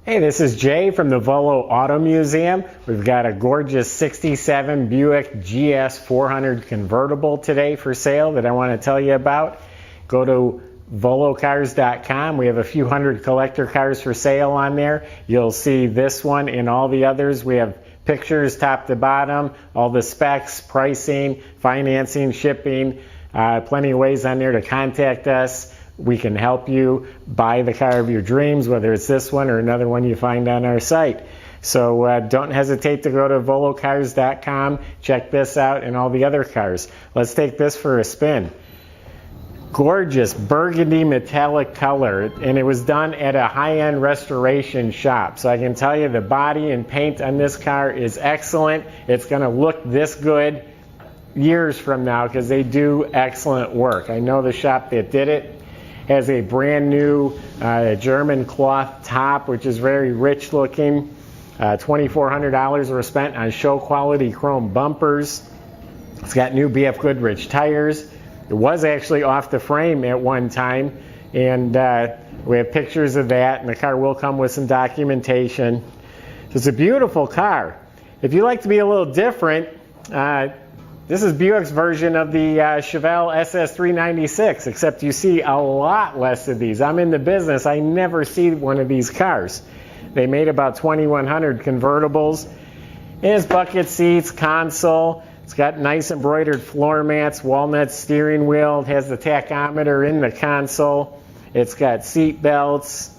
Hey, this is Jay from the Volo Auto Museum. We've got a gorgeous 67 Buick GS 400 convertible today for sale that I want to tell you about. Go to volocars.com. We have a few hundred collector cars for sale on there. You'll see this one and all the others. We have pictures top to bottom, all the specs, pricing, financing, shipping, plenty of ways on there to contact us. We can help you buy the car of your dreams, whether it's this one or another one you find on our site. So don't hesitate to go to volocars.com, check this out and all the other cars. Let's take this for a spin. Gorgeous burgundy metallic color, and it was done at a high-end restoration shop. So I can tell you the body and paint on this car is excellent. It's going to look this good years from now because they do excellent work. I know the shop that did it. Has a brand new German cloth top, which is very rich looking. $2,400 were spent on show quality chrome bumpers. It's got new BF Goodrich tires. It was actually off the frame at one time, and we have pictures of that, and the car will come with some documentation. It's a beautiful car. If you like to be a little different, this is Buick's version of the Chevelle SS396, except you see a lot less of these. I'm in the business. I never see one of these cars. They made about 2,100 convertibles. It has bucket seats, console. It's got nice embroidered floor mats, walnut steering wheel. It has the tachometer in the console. It's got seat belts.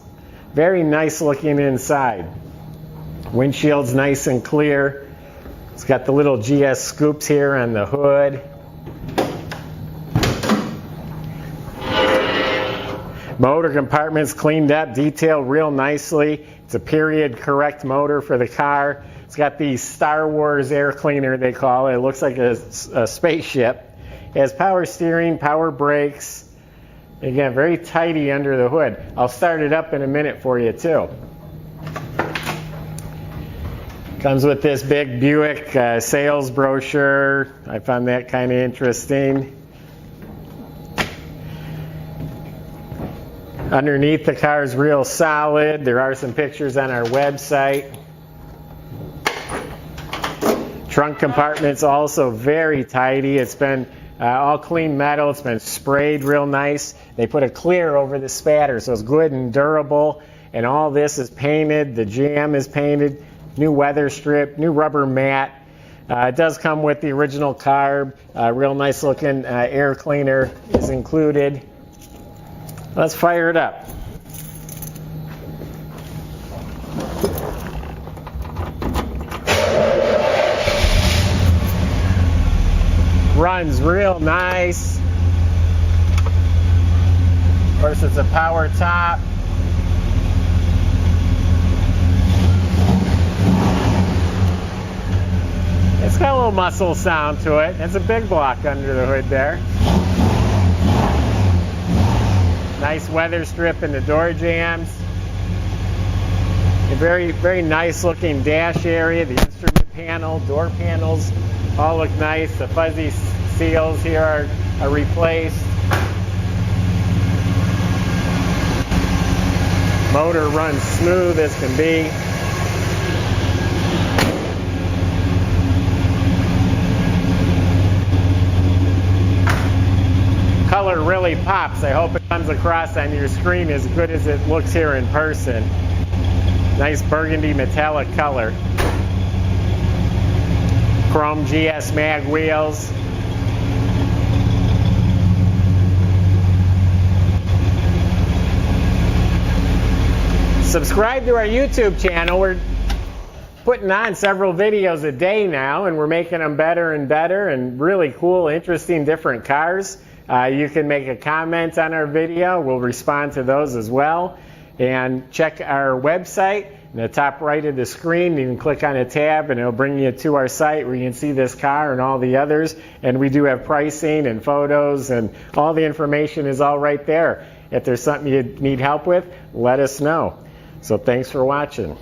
Very nice looking inside. Windshield's nice and clear. It's got the little GS scoops here on the hood. Motor compartment's cleaned up, detailed real nicely. It's a period correct motor for the car. It's got the Star Wars air cleaner, they call it. It looks like a spaceship. It has power steering, power brakes. Again, very tidy under the hood. I'll start it up in a minute for you too. Comes with this big Buick sales brochure. I found that kind of interesting. Underneath, the car is real solid. There are some pictures on our website. Trunk compartment's also very tidy. It's been all clean metal. It's been sprayed real nice. They put a clear over the spatter, so it's good and durable. And all this is painted. The jam is painted. New weather strip, new rubber mat. It does come with the original carb. Real nice looking air cleaner is included. Let's fire it up. Runs real nice. Of course, it's a power top. It's got a little muscle sound to it. It's a big block under the hood there. Nice weather strip in the door jambs. A very, very nice looking dash area. The instrument panel, door panels all look nice. The fuzzy seals here are replaced. Motor runs smooth as can be. Color really pops. I hope it comes across on your screen as good as it looks here in person. Nice burgundy metallic color. Chrome GS mag wheels. Subscribe to our YouTube channel. We're putting on several videos a day now, and we're making them better and better, and really cool, interesting, different cars. You can make a comment on our video. We'll respond to those as well. And check our website. In the top right of the screen, you can click on a tab and it'll bring you to our site where you can see this car and all the others. And we do have pricing and photos, and all the information is all right there. If there's something you need help with, let us know. So thanks for watching.